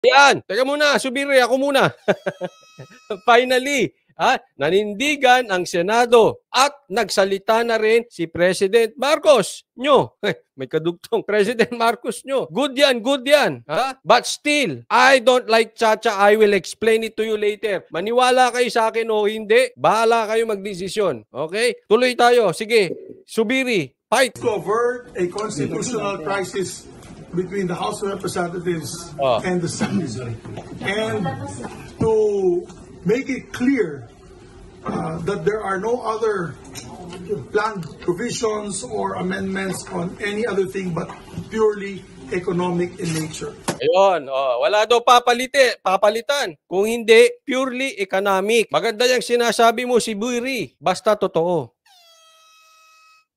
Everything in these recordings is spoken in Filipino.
Yan, teka muna, Subiri, ako muna. Finally, nanindigan ang Senado at nagsalita na rin si President Marcos nyo. May kadugtong President Marcos nyo. Good yan, good yan. But still, I don't like Chacha. I will explain it to you later. Maniwala kayo sa akin o hindi, bahala kayo magdesisyon. Okay? Tuloy tayo. Sige, Subiri, fight. To avert a constitutional crisis between the House of Representatives and the Senate, and to make it clear that there are no other planned provisions or amendments on any other thing but purely economic in nature. Ayun, wala daw papalitan. Kung hindi, purely economic. Maganda yung sinasabi mo, si Buiri. Basta totoo.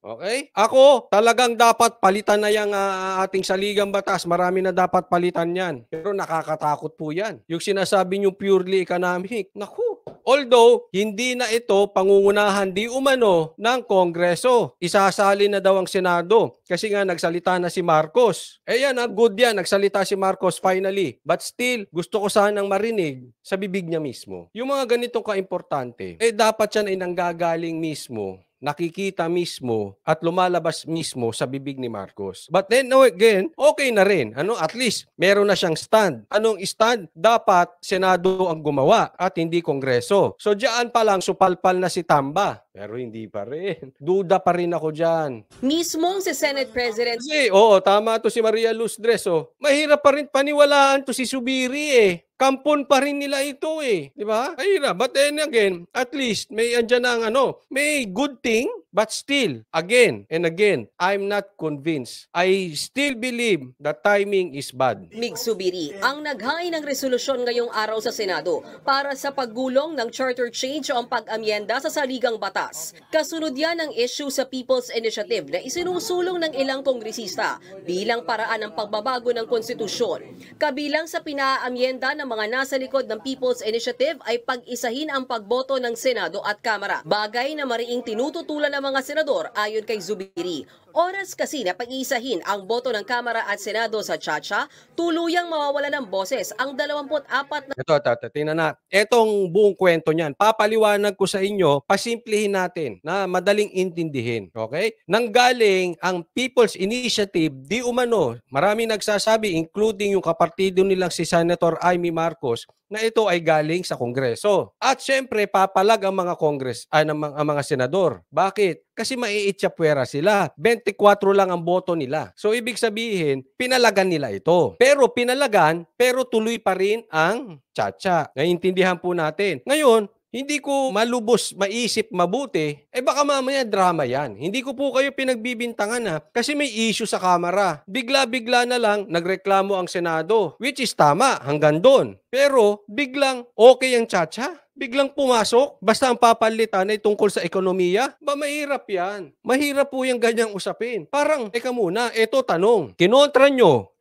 Okay? Ako, talagang dapat palitan na yung ating saligang batas. Marami na dapat palitan yan. Pero nakakatakot po yan. Yung sinasabi nyo purely economic. Naku. Although, hindi na ito pangungunahan di umano ng Kongreso. Isasali na daw ang Senado. Kasi nga nagsalita na si Marcos. Yan, good yan. Nagsalita si Marcos finally. But still, gusto ko sanang marinig sa bibig niya mismo. Yung mga ganitong kaimportante, dapat yan ay nanggagaling mismo, nakikita mismo at lumalabas mismo sa bibig ni Marcos. But then again, okay na rin. At least meron na siyang stand. Anong stand? Dapat Senado ang gumawa at hindi Kongreso. So diyan pa lang supalpal na si Tamba. Pero hindi pa rin. Duda pa rin ako diyan. Mismong si Senate President. Kasi, tama to si Maria Luz Dres. Mahirap pa rin paniwalaan to si Subiri Kampon pa rin nila ito di ba? Mahirap. But then again, at least may andyan ang may good thing, but still, again and again, I'm not convinced. I still believe the timing is bad. Mig Subiri ang naghain ng resolusyon ngayong araw sa Senado para sa paggulong ng charter change o ang pag-amyenda sa saligang batas. Kasunod yan ang issue sa People's Initiative na isinusulong ng ilang kongresista bilang paraan ng pagbabago ng konstitusyon. Kabilang sa pinaamyenda ng mga nasa likod ng People's Initiative ay pag-isahin ang pagboto ng Senado at Kamara. Bagay na mariing tinututulan ng mga senador ayon kay Zubiri. Oras kasi na pag-iisahin ang boto ng Kamara at Senado sa Chacha, tuluyang mawawala ng boses ang 24 na... Ito, tingnan na. Etong buong kwento niyan, papaliwanag ko sa inyo, pasimplihin natin na madaling intindihin. Okay? Nanggaling ang People's Initiative, di umano, marami nagsasabi, including yung kapartido nilang si Senator Amy Marcos, na ito ay galing sa Kongreso. At syempre, papalag ang mga ang mga senador. Bakit? Kasi maiitsapwera sila. 24 lang ang boto nila. So, ibig sabihin, pinalagan nila ito. Pero pinalagan, pero tuloy pa rin ang Chacha. Naiintindihan po natin. Ngayon, hindi ko malubos maisip mabuti, baka mamaya drama yan. Hindi ko po kayo pinagbibintangan kasi may issue sa Kamara. Bigla-bigla na lang nagreklamo ang Senado, which is tama hanggang doon. Pero biglang okay ang Chacha. Biglang pumasok, basta ang papalitan ay tungkol sa ekonomiya, mahirap yan. Mahirap po yung ganyang usapin. Parang, teka muna, eto tanong, kinontra nyo,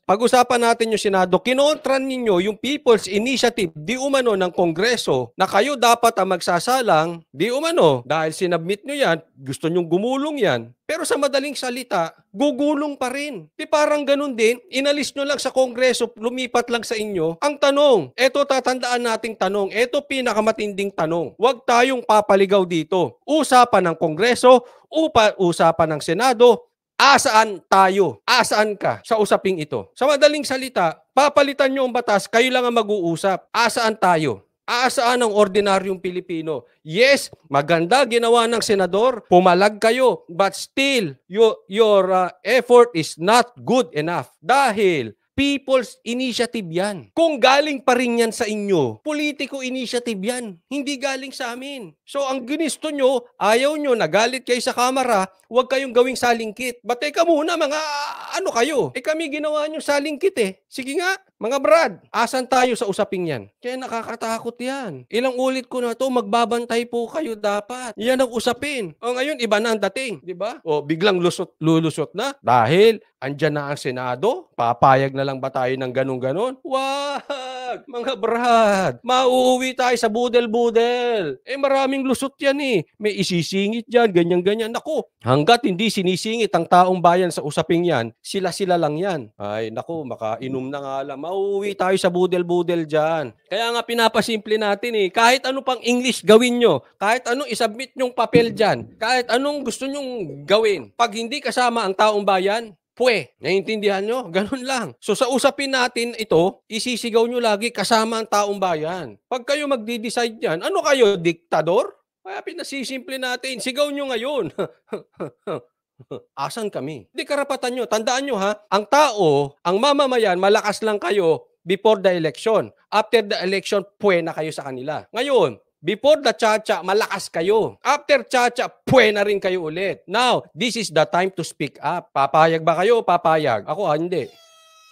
pag-usapan natin yung Senado, kinontra ninyo yung People's Initiative, di umano ng Kongreso, na kayo dapat ang magsasalang, di umano, dahil sinabmit nyo yan, gusto nyong gumulong yan, pero sa madaling salita, gugulong pa rin. Di parang ganun din, inalis nyo lang sa Kongreso, lumipat lang sa inyo. Ang tanong, eto tatandaan nating tanong, eto pinakamatinding tanong. Huwag tayong papaligaw dito. Usapan ng Kongreso, usapan ng Senado, asaan tayo? Asaan ka sa usaping ito? Sa madaling salita, papalitan nyo ang batas, kayo lang ang mag-uusap. Asaan tayo? Aasaan ang ordinaryong Pilipino? Yes, maganda ginawa ng senador, pumalag kayo, but still, your effort is not good enough. Dahil People's Initiative yan. Kung galing pa rin yan sa inyo, political initiative yan. Hindi galing sa amin. So ang ginusto nyo, ayaw nyo, nagalit kayo sa Kamara, huwag kayong gawing salingkit. But teka muna, mga ano kayo? Kami ginawa nyo salingkit Sige nga, mga brad, asan tayo sa usaping yan? Kaya nakakatakot yan. Ilang ulit ko na to, magbabantay po kayo dapat. Yan ang usapin. Ngayon, iba na ang dating, di ba? Biglang lulusot na dahil andyan na ang Senado. Papayag na lang ba tayo ng ganun-ganon? Wow! papayag. Mga brad, mauuwi tayo sa budel-budel. Maraming lusot yan eh. May isisingit dyan, ganyan-ganyan. Naku, hanggat hindi sinisingit ang taong bayan sa usaping yan, sila-sila lang yan. Ay, naku, makainom na nga lang. Mauuwi tayo sa budel-budel dyan. Kaya nga pinapasimple natin eh. Kahit ano pang English gawin nyo, kahit anong isubmit nyong papel dyan, kahit anong gusto nyong gawin, pag hindi kasama ang taong bayan, naiintindihan nyo? Ganun lang. So sa usapin natin ito, isisigaw nyo lagi kasama ang taong bayan. Pag kayo magdi-decide yan, ano kayo, diktador? Kaya pinasisimple natin, sigaw nyo ngayon. Asan kami? Hindi karapatan nyo. Tandaan nyo ha, ang tao, ang mamamayan, malakas lang kayo before the election. After the election, na kayo sa kanila. Ngayon, before the chacha, malakas kayo. After chacha, na rin kayo ulit. Now, this is the time to speak up. Papayag ba kayo? Papayag. Ako, hindi.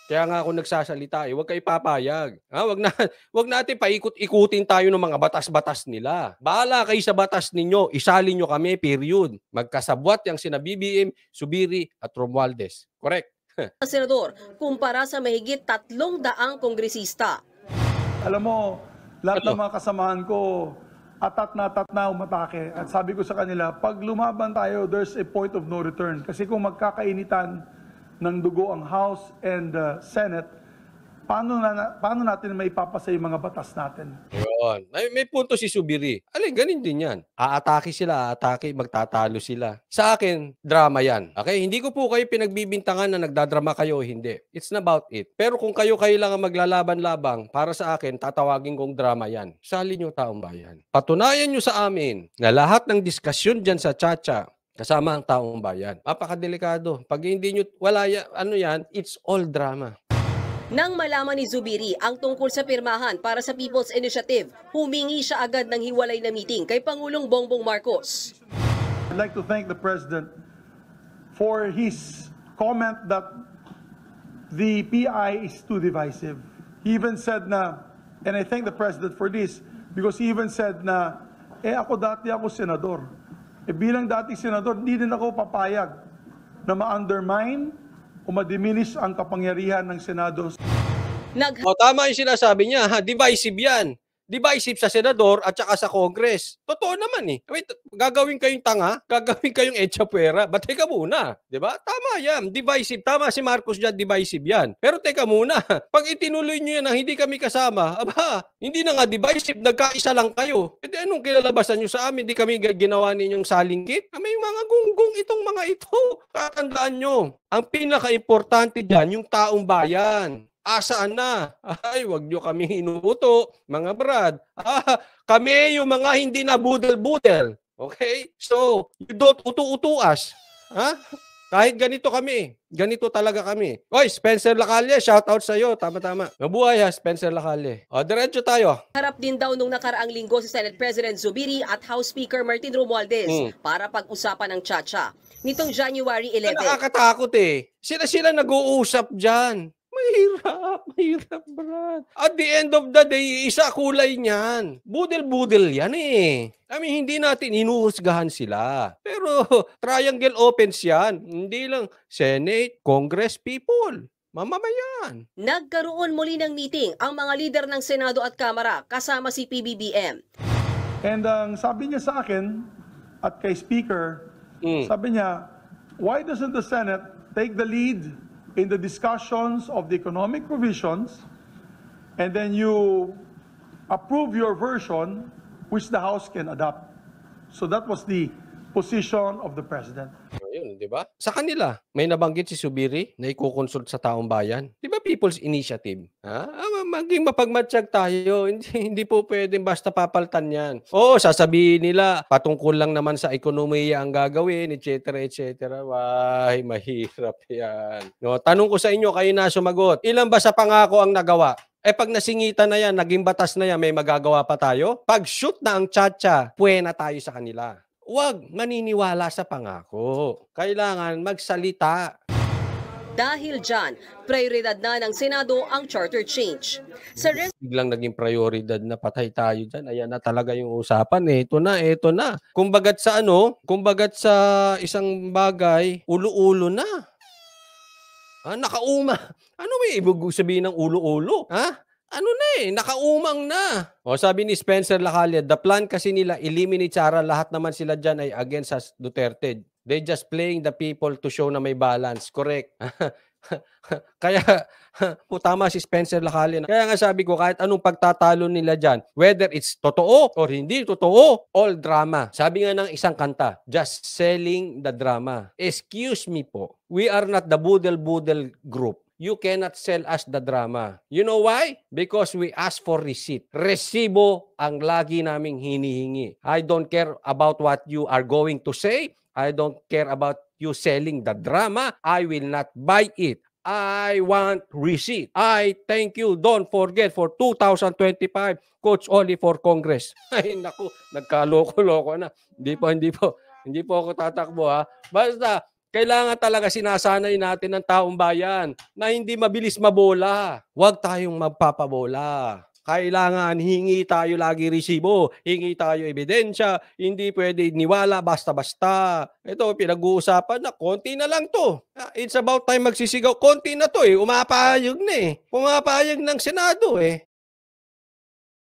Kaya nga ako nagsasalita huwag kayo papayag. Wag natin paikot-ikutin tayo ng mga batas-batas nila. Bahala kayo sa batas ninyo. Isalin nyo kami, period. Magkasabwat yang sina BBM, Zubiri at Romualdez. Correct. Senador, kumpara sa mahigit 300 kongresista. Alam mo, lahat ng mga kasamahan ko, atat na umatake. At sabi ko sa kanila, pag lumaban tayo, there's a point of no return. Kasi kung magkakainitan ng dugo ang House and Senate, paano natin may ipapasa yung mga batas natin? Yun. May punto si Zubiri. Ganin din yan. Aatake sila, magtatalo sila. Sa akin, drama yan. Okay? Hindi ko po kayo pinagbibintangan na nagdadrama kayo o hindi. It's not about it. Pero kung kayo lang ang maglalaban-labang, para sa akin, tatawagin kong drama yan. Sali nyo taong bayan. Patunayan nyo sa amin na lahat ng diskusyon dyan sa Chacha, kasama ang taong bayan. Napakadelikado. Pag hindi nyo, it's all drama. Nang malaman ni Zubiri ang tungkol sa pirmahan para sa People's Initiative, humingi siya agad ng hiwalay na meeting kay Pangulong Bongbong Marcos. I'd like to thank the President for his comment that the PI is too divisive. He even said na, and I thank the President for this, because he even said na, dati ako senador. Bilang dating senador, hindi din ako papayag na ma-undermine o ma-diminish ang kapangyarihan ng Senado. Tama yung sinasabi niya, divisive yan. Divisive sa senador at saka sa Congress. Totoo naman eh. Gagawin kayong tanga, gagawin kayong etchapuera, ba't teka muna? Diba? Tama yan, divisive. Tama si Marcos dyan, divisive yan. Pero teka muna, pag itinuloy nyo yan na hindi kami kasama, hindi na nga divisive, nagkaisa lang kayo. Anong kilalabasan nyo sa amin? Hindi kami ginawa ninyong salinggit? May mga gunggong itong mga ito. Tatandaan nyo, ang pinaka-importante dyan, yung taong bayan. Asaan na? Wag nyo kami inuuto, mga brad. Kami yung mga hindi na budel-budel. Okay? So, you don't utu-utuas. Kahit ganito kami. Ganito talaga kami. Oy, Spencer Lacalle, shoutout sa'yo. Tama-tama. Mabuhay Spencer Lacalle. Diretso tayo. Harap din daw nung nakaraang linggo si Senate President Zubiri at House Speaker Martin Romualdez para pag-usapan ng Chacha. Nitong January 11. Nakakatakot eh. Sila nag-uusap dyan. Mahirap, brad. At the end of the day, isa kulay niyan. Budel-budel yan eh. Hindi natin inuhusgahan sila. Pero triangle opens yan. Hindi lang Senate, Congress, people. Mamamayan. Nagkaroon muli ng meeting ang mga lider ng Senado at Kamara kasama si PBBM. And ang sabi niya sa akin at kay Speaker, sabi niya, why doesn't the Senate take the lead in the discussions of the economic provisions, and then you approve your version, which the House can adopt. So that was the position of the President. Ayun, di ba? Sa kanila, may nabanggit si Zubiri na ikukonsult sa taong bayan. Di ba People's Initiative? Maging mapagmatsyag tayo. Hindi po pwedeng basta papaltan yan. Oo, sasabihin nila, patungkol lang naman sa ekonomiya ang gagawin, etc. Why, mahirap yan. No, tanong ko sa inyo, kayo na sumagot. Ilan ba sa pangako ang nagawa? Pag nasingitan na yan, naging batas na yan, may magagawa pa tayo? Pag shoot na ang Chacha, na tayo sa kanila. Huwag maniniwala sa pangako. Kailangan magsalita. Dahil dyan, prioridad na ng Senado ang charter change. Biglang naging prioridad na patay tayo dyan. Ayan na talaga yung usapan. Ito na. Kumbagat sa isang bagay, ulo-ulo na. Nakauma. Ano may ibig sabihin ng ulo-ulo? ano na nakaumang na. O sabi ni Spencer Lacalle, the plan kasi nila eliminate Sara, lahat naman sila dyan ay against sa Duterte. They just playing the people to show na may balance. Correct. Kaya, tama si Spencer Lacalle. Kaya nga sabi ko, kahit anong pagtatalo nila dyan, whether it's totoo or hindi totoo, all drama. Sabi nga ng isang kanta, just selling the drama. Excuse me po, we are not the budel-budel group. You cannot sell us the drama. You know why? Because we ask for receipt. Resibo ang lagi naming hinihingi. I don't care about what you are going to say. I don't care about you selling the drama. I will not buy it. I want receipt. I thank you. Don't forget for 2025, Coach Oli for Congress. Ay naku, nagkaloko-loko na. Hindi po ako tatakbo ha. Basta kailangan talaga sinasanay natin ng taong bayan na hindi mabilis mabola. Huwag tayong magpapabola. Kailangan hingi tayo lagi resibo, hingi tayo ebidensya, hindi pwede niwala basta-basta. Ito, pinag-uusapan na, konti na lang to. It's about time magsisigaw, konti na to umapayag na Pumapayag ng Senado